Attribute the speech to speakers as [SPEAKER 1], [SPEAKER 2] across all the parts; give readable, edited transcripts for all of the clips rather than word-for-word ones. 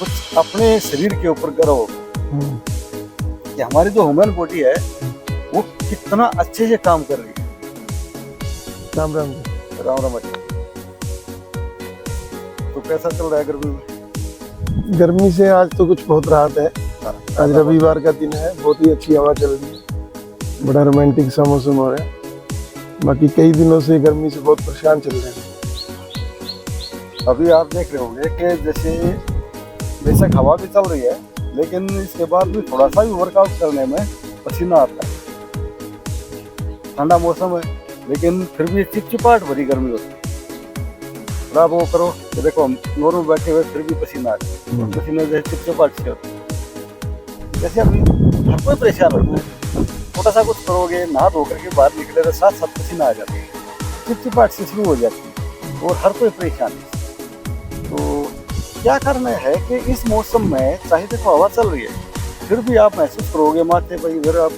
[SPEAKER 1] कुछ अपने शरीर के ऊपर गर्व होगा कि हमारी जो ह्यूमन बॉडी है वो कितना अच्छे से काम कर रही है।
[SPEAKER 2] राम राम
[SPEAKER 1] राम राम जी। तो कैसा चल रहा है गर्मी में?
[SPEAKER 2] गर्मी से आज तो कुछ बहुत राहत है। आज रविवार का दिन है, बहुत ही अच्छी हवा चल रही है, बड़ा रोमांटिक सा मौसम हो रहा है। बाकी कई दिनों से गर्मी से बहुत परेशान चल रहे हैं।
[SPEAKER 1] अभी आप देख रहे होंगे कि जैसे बेशक हवा भी चल रही है लेकिन इसके बाद भी थोड़ा सा भी वर्कआउट करने में पसीना आता है। ठंडा मौसम है लेकिन फिर भी चिपचिपाहट भरी गर्मी होती है। थोड़ा वो करो कि देखो हम नॉर्मल बैठे हुए फिर भी पसीना आ रहा है, पसीना जैसे चिपचिपाहट से होती है। जैसे अभी हर कोई परेशान होता है, छोटा सा कुछ करोगे नहा धो करके बाहर निकले तो साथ साथ पसीना आ जाता है, चिपचिपाहट से शुरू हो जाती है और हर कोई परेशान है। तो क्या करना है कि इस मौसम में चाहे देखो हवा चल रही है फिर भी आप महसूस करोगे माथे पर इधर आप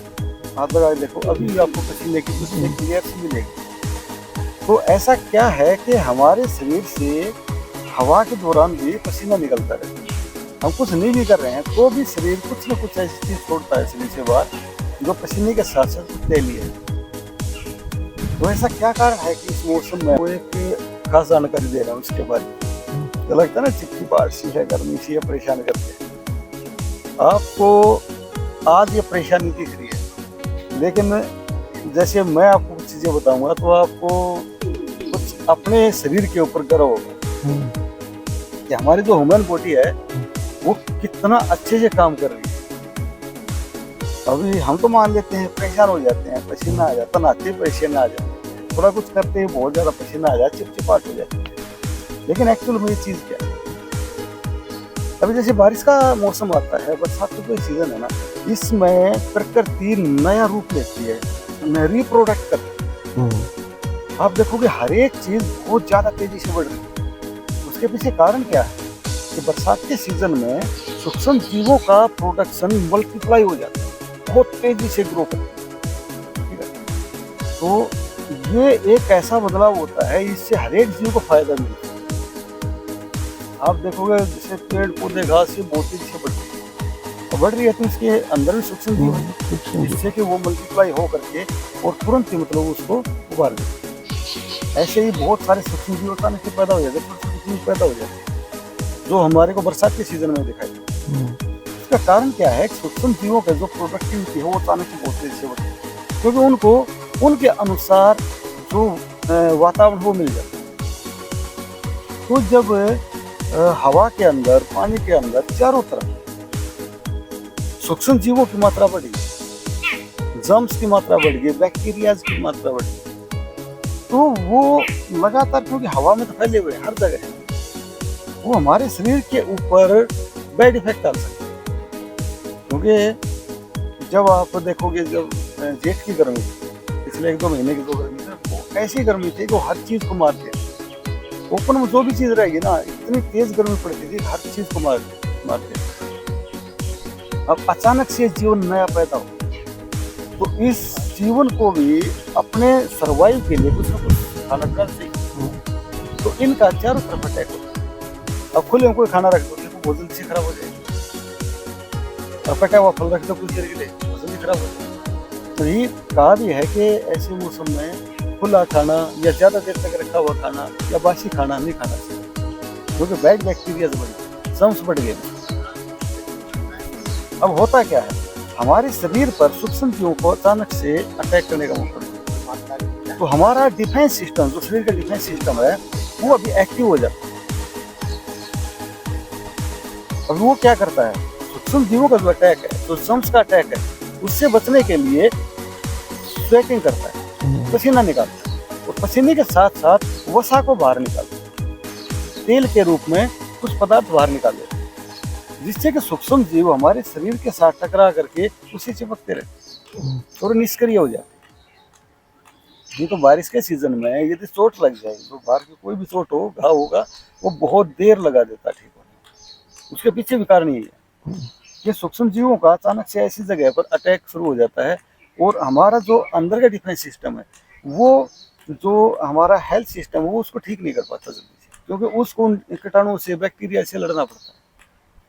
[SPEAKER 1] हाथ लगा देखो अभी भी आपको पसीने की कुछ क्लियर सी मिलेगी। तो ऐसा क्या है कि हमारे शरीर से हवा के दौरान भी पसीना निकलता रहता है। हम कुछ नहीं भी कर रहे हैं तो भी शरीर कुछ न कुछ ऐसी चीज छोड़ता है शरीर से बाहर जो पसीने के साथ साथ कुछ ले लिया है। तो ऐसा क्या कारण है कि इस मौसम में वो एक खास जानकारी दे रहा हूँ उसके बारे में। तो लगता है ना चिपचिपाहट सी है, गर्मी सी है, परेशान करते हैं आपको। आज ये परेशानी दिख रही है लेकिन जैसे मैं आपको कुछ चीजें बताऊंगा तो आपको कुछ अपने शरीर के ऊपर गर्व होगा कि हमारी जो ह्यूमन बॉडी है वो कितना अच्छे से काम कर रही है। अभी हम तो मान लेते हैं परेशान हो जाते हैं, पसीना आ जाता, नहाते परेशान आ जाते हैं, थोड़ा कुछ करते हैं बहुत ज्यादा पसीना आ जाए, चिपचिपाहट हो जाती है। लेकिन एक्चुअल में ये चीज क्या है? अभी जैसे बारिश का मौसम आता है, बरसात का कोई सीजन है ना, इसमें प्रकृति नया रूप लेती है, रिप्रोडक्ट करती है। आप देखोगे हर एक चीज बहुत ज्यादा तेजी से बढ़ रही है। उसके पीछे कारण क्या है कि बरसात के सीजन में सूक्ष्म जीवों का प्रोडक्शन मल्टीप्लाई हो जाता है, बहुत तेजी से ग्रो करता है। ठीक है, तो ये एक ऐसा बदलाव होता है, इससे हर एक जीव को फायदा मिलता है। आप देखोगे जैसे पेड़ पौधे घास ये बहुत तेजी से बढ़ रही है तो इसके अंदर भी सूक्ष्म जीव है जिससे कि वो मल्टीप्लाई हो करके और तुरंत ही मतलब उसको उबार देते हैं। ऐसे ही बहुत सारे सूक्ष्म जीव अचानक से पैदा हो जाते हैं, छोटे छोटे जीव पैदा हो जाते हैं जो हमारे को बरसात के सीजन में दिखाई देते हैं। इसका कारण क्या है? सूक्ष्म जीवों का जो प्रोडक्टिविटी है वो अचानक से बहुत तेजी से बढ़ती है क्योंकि उनको उनके अनुसार जो वातावरण वो मिल जाता है। तो जब हवा के अंदर, पानी के अंदर चारों तरफ सूक्ष्म जीवों की मात्रा बढ़ी, जर्म्स की मात्रा बढ़ गई, बैक्टीरियाज की मात्रा बढ़ गई, तो वो लगातार क्योंकि हवा में तो फैले हुए हर जगह है, वो हमारे शरीर के ऊपर बैड इफेक्ट डाल सकते हैं। क्योंकि जब आप देखोगे जब जेठ की गर्मी पिछले 1-2 महीने की जो गर्मी थी वो ऐसी गर्मी थी कि हर चीज को मार दिया। ओपन में जो भी चीज रहेगी ना इतनी तेज गर्मी पड़ती थी हर चीज को मार देती। अब अचानक से जीवन नया पैदा हो तो इस जीवन को भी अपने सर्वाइव के लिए कुछ ना कुछ खाना खाना चाहिए। तो इनका चारों तरफ अटैक होता है। अब खुले में कोई खाना रख दो तो बहुत जल्दी से खराब हो जाएगा। अब कटा हुआ फल रख दो कुछ देर के लिए बहुत जल्दी खराब हो जाएगा। तो ये कहा भी है कि ऐसे मौसम में खुला खाना या ज्यादा देर तक रखा हुआ खाना या बासी खाना नहीं खाना चाहिए क्योंकि बैड बैक्टीरिया बढ़े, जर्म्स बढ़ गए। अब होता क्या है हमारे शरीर पर सूक्ष्म जीवों को अचानक से अटैक करने का मौका मिलता है तो हमारा डिफेंस सिस्टम जो शरीर का डिफेंस सिस्टम है वो अभी एक्टिव हो जाता है। अब वो क्या करता है सूक्ष्म जीवों का जो अटैक है, जो जर्म्स का अटैक है, उससे बचने के लिए स्वेटिंग करता है, पसीना निकालता है और पसीने के साथ साथ वसा को बाहर निकालता है, तेल के रूप में कुछ पदार्थ बाहर निकाल देता है जिससे कि सूक्ष्म जीव हमारे शरीर के साथ टकरा करके उसे चिपकते रहते और निष्क्रिय हो जाते। ये तो बारिश के सीजन में यदि चोट लग जाए तो बाहर की कोई भी चोट हो, घाव होगा, वो बहुत देर लगा देता ठीक होने। उसके पीछे भी कारण यही है कि सूक्ष्म जीवों का अचानक से ऐसी जगह पर अटैक शुरू हो जाता है और हमारा जो अंदर का डिफेंस सिस्टम है वो जो हमारा हेल्थ सिस्टम है वो उसको ठीक नहीं कर पाता जल्दी से क्योंकि उसको कीटाणुओं से, बैक्टीरिया से लड़ना पड़ता है।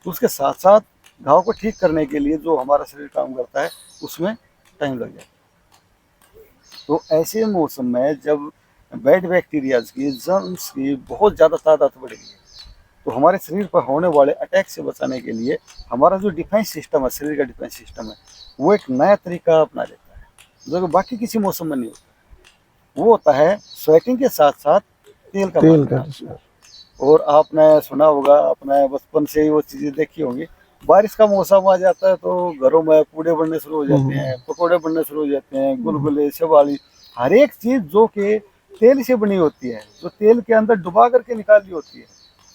[SPEAKER 1] तो उसके साथ साथ घाव को ठीक करने के लिए जो हमारा शरीर काम करता है उसमें टाइम लग जाता है। तो ऐसे मौसम में जब बैड बैक्टीरियाज की, जर्म्स की बहुत ज़्यादा तादाद बढ़ेगी, तो हमारे शरीर पर होने वाले अटैक से बचाने के लिए हमारा जो डिफेंस सिस्टम है, शरीर का डिफेंस सिस्टम है, वो एक नया तरीका अपना लेता है जो कि बाकी किसी मौसम में नहीं होता। वो होता है स्वेटिंग के साथ साथ तेल का मारना। और आपने सुना होगा, अपने बचपन से ही वो चीज़ें देखी होंगी, बारिश का मौसम आ जाता है तो घरों में पूड़े बनने शुरू हो जाते हैं, पकौड़े बनने शुरू हो जाते हैं, गुलगुले, शवाली, हर एक चीज़ जो कि तेल से बनी होती है, जो तेल के अंदर डुबा करके निकाली होती है,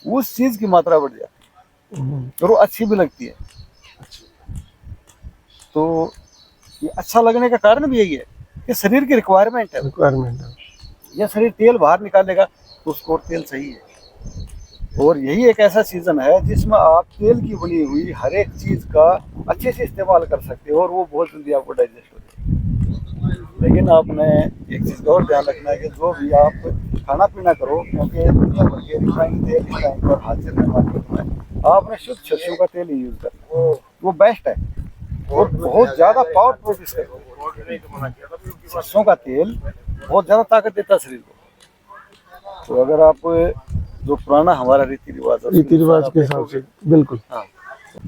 [SPEAKER 1] उस चीज़ की मात्रा बढ़ जाती है और वो अच्छी भी लगती है। तो ये अच्छा लगने का कारण भी यही है कि शरीर की रिक्वायरमेंट है। या शरीर तेल बाहर निकालेगा तो उसको और तेल चाहिए। और यही एक ऐसा सीजन है जिसमें आप तेल की बनी हुई हर एक चीज़ का अच्छे से इस्तेमाल कर सकते हो और वो बहुत जल्दी आपको डाइजेस्ट हो जाएगी। लेकिन आपने एक चीज़ का और ध्यान रखना है कि जो भी आप खाना पीना करो, क्योंकि दुनिया भर के रिफाइंड तेल इस टाइम पर हाथ से मार्केट में, आपने शुद्ध सरसों का तेल ही यूज़ करना है, वो बेस्ट है और बहुत ज़्यादा पावर प्रोड्यूस करता है। सरसों का तेल बहुत ज़्यादा ताकत देता है शरीर को। तो अगर आप जो पुराना हमारा रीति रिवाज
[SPEAKER 2] के हिसाब से बिल्कुल,
[SPEAKER 1] हाँ,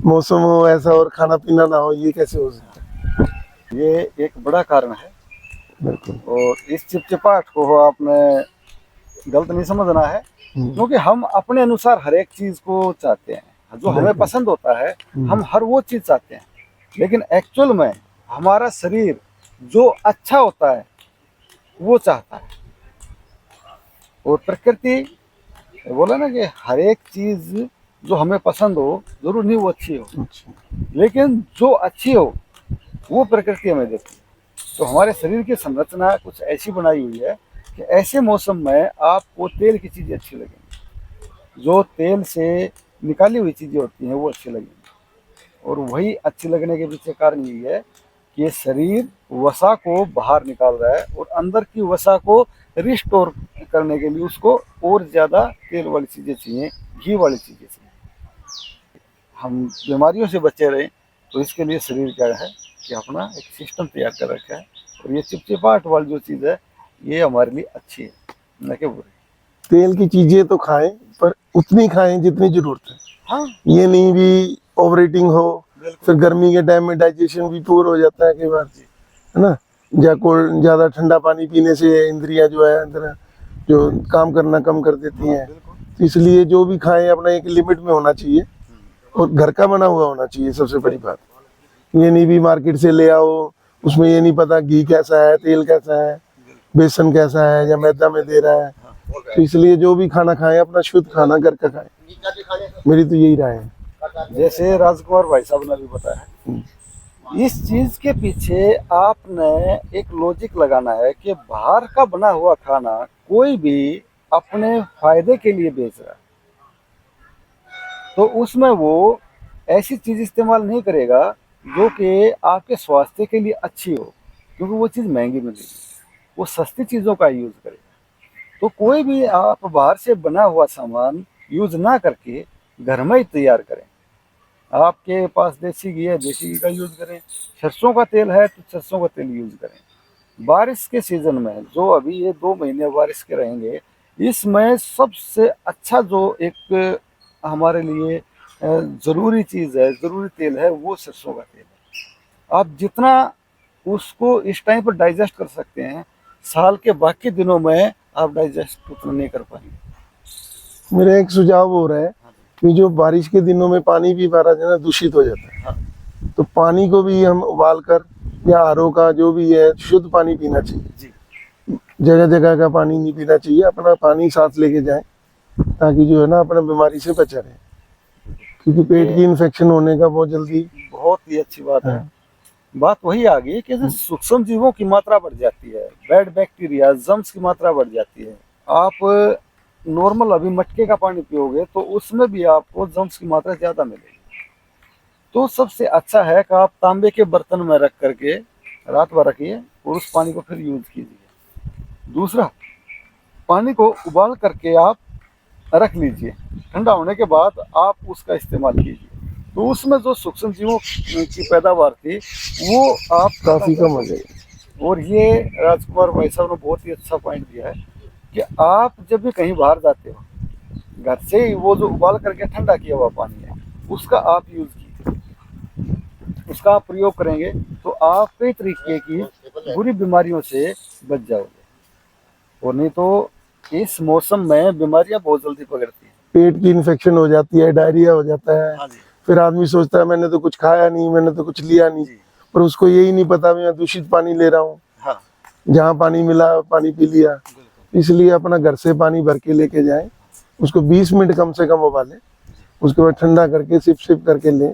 [SPEAKER 2] मौसम हो ऐसा और खाना पीना ना हो, ये कैसे हो सकता है?
[SPEAKER 1] ये एक बड़ा कारण है।
[SPEAKER 2] बिल्कुल।
[SPEAKER 1] और इस चिपचिपाहट को आपने गलत नहीं समझना है, क्योंकि हम अपने अनुसार हर एक चीज को चाहते हैं, जो हमें पसंद होता है हम हर वो चीज चाहते हैं, लेकिन एक्चुअल में हमारा शरीर जो अच्छा होता है वो चाहता है। और प्रकृति बोला ना कि हर एक चीज जो हमें पसंद हो जरूर नहीं वो अच्छी हो, लेकिन जो अच्छी हो वो प्रकृति हमें देती है। तो हमारे शरीर की संरचना कुछ ऐसी बनाई हुई है कि ऐसे मौसम में आपको तेल की चीज़ें अच्छी लगेंगी, जो तेल से निकाली हुई चीज़ें होती हैं वो अच्छी लगेंगी। और वही अच्छी लगने के पीछे कारण यही है कि शरीर वसा को बाहर निकाल रहा है और अंदर की वसा को रिस्टोर करने के लिए उसको और ज़्यादा तेल वाली चीज़ें चाहिए, घी वाली चीज़ें चाहिए। हम बीमारियों से बचे रहें तो इसके लिए शरीर क्या है कि अपना एक सिस्टम तैयार कर रखा है। और ये चिपचिपाहट वाली जो चीज़ है ये हमारे लिए अच्छी है, न कि बुरी।
[SPEAKER 2] तेल की चीजें तो खाएं, पर उतनी खाएं जितनी जरूरत है।
[SPEAKER 1] हाँ,
[SPEAKER 2] ये नहीं भी ओवर ईटिंग हो, फिर गर्मी के टाइम में डाइजेशन भी पूर हो जाता है कई बार, है ना। ज्यादा ठंडा पानी पीने से इंद्रियां जो है अंदर जो काम करना कम कर देती हैं। तो इसलिए जो भी खाएं अपना एक लिमिट में होना चाहिए और घर का बना हुआ होना चाहिए, सबसे बड़ी बात। ये नहीं भी मार्केट से ले आओ, उसमें ये नहीं पता घी कैसा है, तेल कैसा है, बेसन कैसा है या मैदा में दे रहा है। तो इसलिए जो भी खाना खाएं अपना शुद्ध खाना घर का खाएं, मेरी तो यही राय है।
[SPEAKER 1] जैसे राजकुमार भाई साहब ने भी बताया, इस चीज के पीछे आपने एक लॉजिक लगाना है कि बाहर का बना हुआ खाना कोई भी अपने फायदे के लिए बेच रहा है, तो उसमें वो ऐसी चीज इस्तेमाल नहीं करेगा जो कि आपके स्वास्थ्य के लिए अच्छी हो, क्योंकि वो चीज़ महंगी मिलेगी, वो सस्ती चीज़ों का यूज़ करेगा। तो कोई भी आप बाहर से बना हुआ सामान यूज़ ना करके घर में ही तैयार करें। आपके पास देसी घी है, देसी घी का यूज़ करें। सरसों का तेल है तो सरसों का तेल यूज़ करें। बारिश के सीज़न में जो अभी ये 2 महीने बारिश के रहेंगे, इसमें सबसे अच्छा जो एक हमारे लिए ज़रूरी चीज़ है, ज़रूरी तेल है, वो सरसों का तेल है। आप जितना उसको इस टाइम पर डाइजेस्ट कर सकते हैं, साल के बाकी दिनों में आप डाइजेस्ट उतना नहीं कर पाएंगे।
[SPEAKER 2] मेरा एक सुझाव हो रहा है कि जो बारिश के दिनों में पानी भी हमारा जो है दूषित हो जाता है, तो पानी को भी हम उबाल कर या आरओ का जो भी है शुद्ध पानी पीना चाहिए। जगह जगह का पानी नहीं पीना चाहिए, अपना पानी साथ लेके जाएं ताकि जो है ना अपना बीमारी से बचा रहे, क्योंकि पेट की इन्फेक्शन होने का बहुत जल्दी।
[SPEAKER 1] बहुत ही अच्छी बात है। बात वही आ गई कि सूक्ष्म जीवों की मात्रा बढ़ जाती है, बैड बैक्टीरिया, जर्म्स की मात्रा बढ़ जाती है। आप नॉर्मल अभी मटके का पानी पियोगे तो उसमें भी आपको जर्म्स की मात्रा ज़्यादा मिलेगी। तो सबसे अच्छा है कि आप तांबे के बर्तन में रख करके रात भर रखिए और उस पानी को फिर यूज कीजिए। दूसरा, पानी को उबाल करके आप रख लीजिए, ठंडा होने के बाद आप उसका इस्तेमाल कीजिए। तो उसमें जो सूक्ष्म जीवों की पैदावार थी वो आप
[SPEAKER 2] काफी कम हो गई।
[SPEAKER 1] और ये राजकुमार भाई साहब ने बहुत ही अच्छा पॉइंट दिया है कि आप जब भी कहीं बाहर जाते हो, घर से ही वो जो उबाल करके ठंडा किया हुआ पानी है उसका आप यूज कीजिए, उसका आप प्रयोग करेंगे तो आप कई तरीके की बुरी बीमारियों से बच जाओगे। और नहीं तो इस मौसम में बीमारियां बहुत जल्दी पकड़ती हैं।
[SPEAKER 2] पेट की इन्फेक्शन हो जाती है, डायरिया हो जाता है।
[SPEAKER 1] हाँ जी।
[SPEAKER 2] फिर आदमी सोचता है मैंने तो कुछ खाया नहीं, मैंने तो कुछ लिया नहीं,
[SPEAKER 1] जी।
[SPEAKER 2] पर उसको यही नहीं पता मैं दूषित पानी ले रहा हूँ।
[SPEAKER 1] हाँ
[SPEAKER 2] जहाँ पानी मिला पानी पी लिया।
[SPEAKER 1] बिल्कुल।
[SPEAKER 2] इसलिए अपना घर से पानी भर के लेके जाएं, उसको 20 मिनट कम से कम उबालें, उसके बाद ठंडा करके सिप सिप करके लें।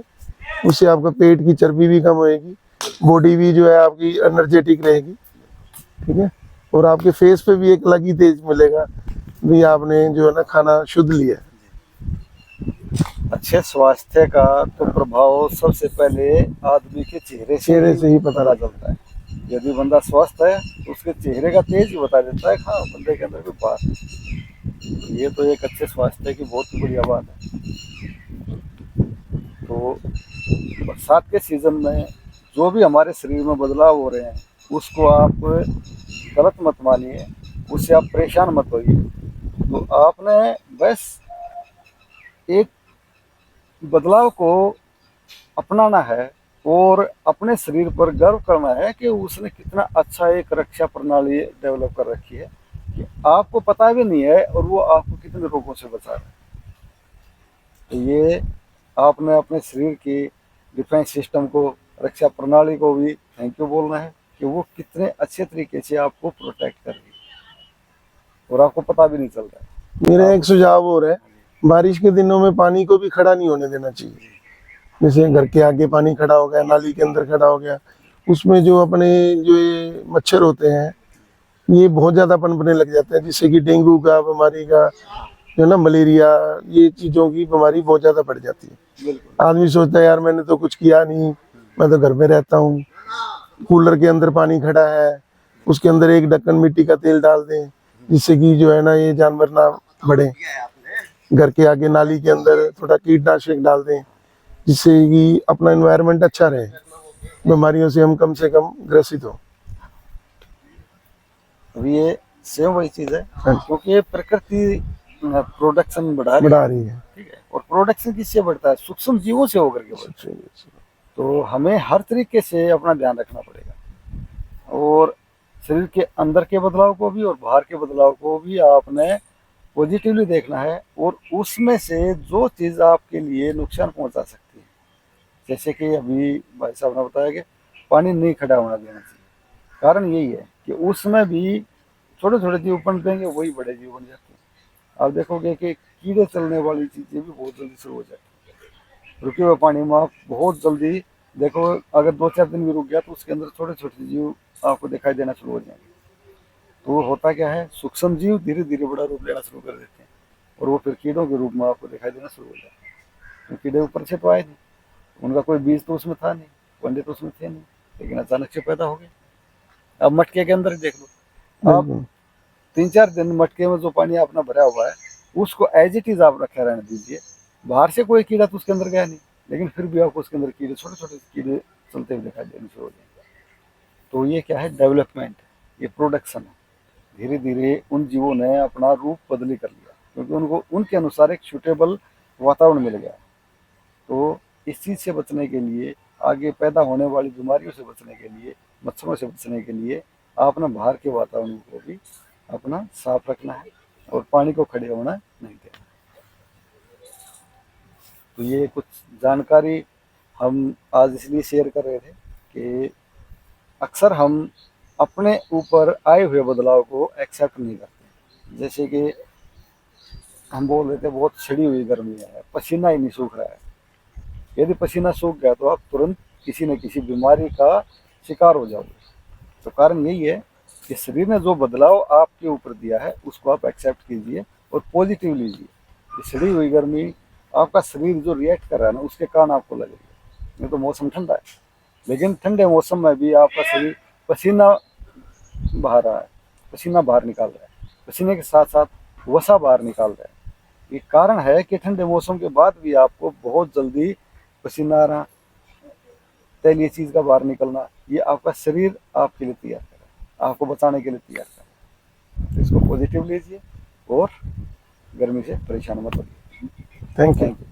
[SPEAKER 2] उससे आपका पेट की चर्बी भी कम होएगी, बॉडी भी जो है आपकी एनर्जेटिक रहेगी, ठीक है। और आपके फेस पे भी एक अलग ही तेज मिलेगा भी आपने जो है ना खाना शुद्ध लिया।
[SPEAKER 1] अच्छे स्वास्थ्य का तो प्रभाव सबसे पहले आदमी के चेहरे
[SPEAKER 2] से ही पता
[SPEAKER 1] चलता है। यदि बंदा स्वस्थ है तो उसके चेहरे का तेज ही बता देता है हाँ बंदे के अंदर कोई बात है। ये तो एक अच्छे स्वास्थ्य की बहुत बढ़िया बात है। तो बरसात के सीजन में जो भी हमारे शरीर में बदलाव हो रहे हैं उसको आप गलत मत मानिए, उससे आप परेशान मत होइए। तो आपने बस एक बदलाव को अपनाना है और अपने शरीर पर गर्व करना है कि उसने कितना अच्छा एक रक्षा प्रणाली डेवलप कर रखी है कि आपको पता भी नहीं है और वो आपको कितने रोगों से बचा रहा है। तो ये आपने अपने शरीर की डिफेंस सिस्टम को, रक्षा प्रणाली को भी थैंक यू बोलना है कि वो कितने अच्छे तरीके से आपको प्रोटेक्ट कर रही है और आपको पता भी नहीं चल रहा है।
[SPEAKER 2] मेरा एक सुझाव और है, बारिश के दिनों में पानी को भी खड़ा नहीं होने देना चाहिए। जैसे घर के आगे पानी खड़ा हो गया, नाली के अंदर खड़ा हो गया, उसमें जो अपने जो ये मच्छर होते हैं ये बहुत ज़्यादा पनपने लग जाते हैं, जिससे कि डेंगू का बीमारी का जो ना मलेरिया ये चीज़ों की बीमारी बहुत ज़्यादा बढ़ जाती है। आदमी सोचता है यार मैंने तो कुछ किया नहीं, मैं तो घर में रहता हूँ। कूलर के अंदर पानी खड़ा है, उसके अंदर एक ढक्कन मिट्टी का तेल डाल दें जिससे कि जो है ना ये जानवर ना बढ़े। घर के आगे नाली के अंदर थोड़ा कीटनाशक डाल दें जिससे कि अपना एनवायरनमेंट अच्छा रहे, बीमारियों से हम कम से कम ग्रसित हो।
[SPEAKER 1] अभी ये सेम वही चीज है क्योंकि ये प्रकृति प्रोडक्शन बढ़ा रही है, ठीक है। और प्रोडक्शन किससे बढ़ता है? सूक्ष्म जीवों से होकर के बढ़ता है। तो हमें हर तरीके से अपना ध्यान रखना पड़ेगा और शरीर के अंदर के बदलाव को भी और बाहर के बदलाव को भी आपने पॉजिटिवली देखना है और उसमें से जो चीज़ आपके लिए नुकसान पहुंचा सकती है, जैसे कि अभी भाई साहब ने बताया कि पानी नहीं खड़ा होना देना चाहिए। कारण यही है कि उसमें भी छोटे छोटे जीव बन देंगे, वही बड़े जीव बन जाते हैं। आप देखोगे कि कीड़े चलने वाली चीज़ें भी बहुत जल्दी शुरू हो जाती हैं। रुके हुए पानी में आप बहुत जल्दी देखो, अगर 2-4 दिन भी रुक गया तो उसके अंदर छोटे छोटे जीव आपको दिखाई देना शुरू हो जाएंगे। तो होता क्या है, सूक्ष्म जीव धीरे धीरे बड़ा रूप लेना शुरू कर देते हैं और वो फिर कीड़ों के रूप में आपको दिखाई देना शुरू हो जाता है। तो कीड़े ऊपर से तो आए नहीं, उनका कोई बीज तो उसमें था नहीं, अंडे तो उसमें थे नहीं, लेकिन अचानक से पैदा हो गए। अब मटके के अंदर देख लो, आप 3-4 दिन मटके में जो पानी आपने भरा हुआ है उसको एज इट इज आप रखे रहने दीजिए। बाहर से कोई कीड़ा तो उसके अंदर गया नहीं, लेकिन फिर भी आपको उसके अंदर कीड़े, छोटे छोटे कीड़े चलते हुए दिखाई देने शुरू हो जाएंगे। तो ये क्या है? डेवलपमेंट, ये प्रोडक्शन है। धीरे धीरे उन जीवों ने अपना रूप बदली कर लिया क्योंकि उनको उनके अनुसार एक सूटेबल वातावरण मिल गया। तो इस चीज़ से बचने के लिए, आगे पैदा होने वाली बीमारियों से बचने के लिए, मच्छरों से बचने के लिए आपने बाहर के वातावरण को भी अपना साफ रखना है और पानी को खड़े होना नहीं देना। तो ये कुछ जानकारी हम आज इसलिए शेयर कर रहे थे कि अक्सर हम अपने ऊपर आए हुए बदलाव को एक्सेप्ट नहीं करते। जैसे कि हम बोल रहे थे बहुत छिड़ी हुई गर्मी है, पसीना ही नहीं सूख रहा है। यदि पसीना सूख गया तो आप तुरंत किसी न किसी बीमारी का शिकार हो जाओगे। तो कारण यही है कि शरीर ने जो बदलाव आपके ऊपर दिया है उसको आप एक्सेप्ट कीजिए और पॉजिटिव लीजिए। छिड़ी हुई गर्मी, आपका शरीर जो रिएक्ट कर रहा है ना उसके कारण आपको लगेगा। नहीं तो मौसम ठंडा है, लेकिन ठंडे मौसम में भी आपका शरीर पसीना बहा रहा है, पसीना बाहर निकाल रहा है, पसीने के साथ साथ वसा बाहर निकाल रहा है। ये कारण है कि ठंडे मौसम के बाद भी आपको बहुत जल्दी पसीना आना, तैलीय चीज का बाहर निकलना, ये आपका शरीर आपके लिए तैयार कर रहा है, आपको बचाने के लिए तैयार कर रहा है। तो इसको पॉजिटिव लीजिए और गर्मी से परेशान मत होइए।
[SPEAKER 2] Thank you.
[SPEAKER 1] Thank you.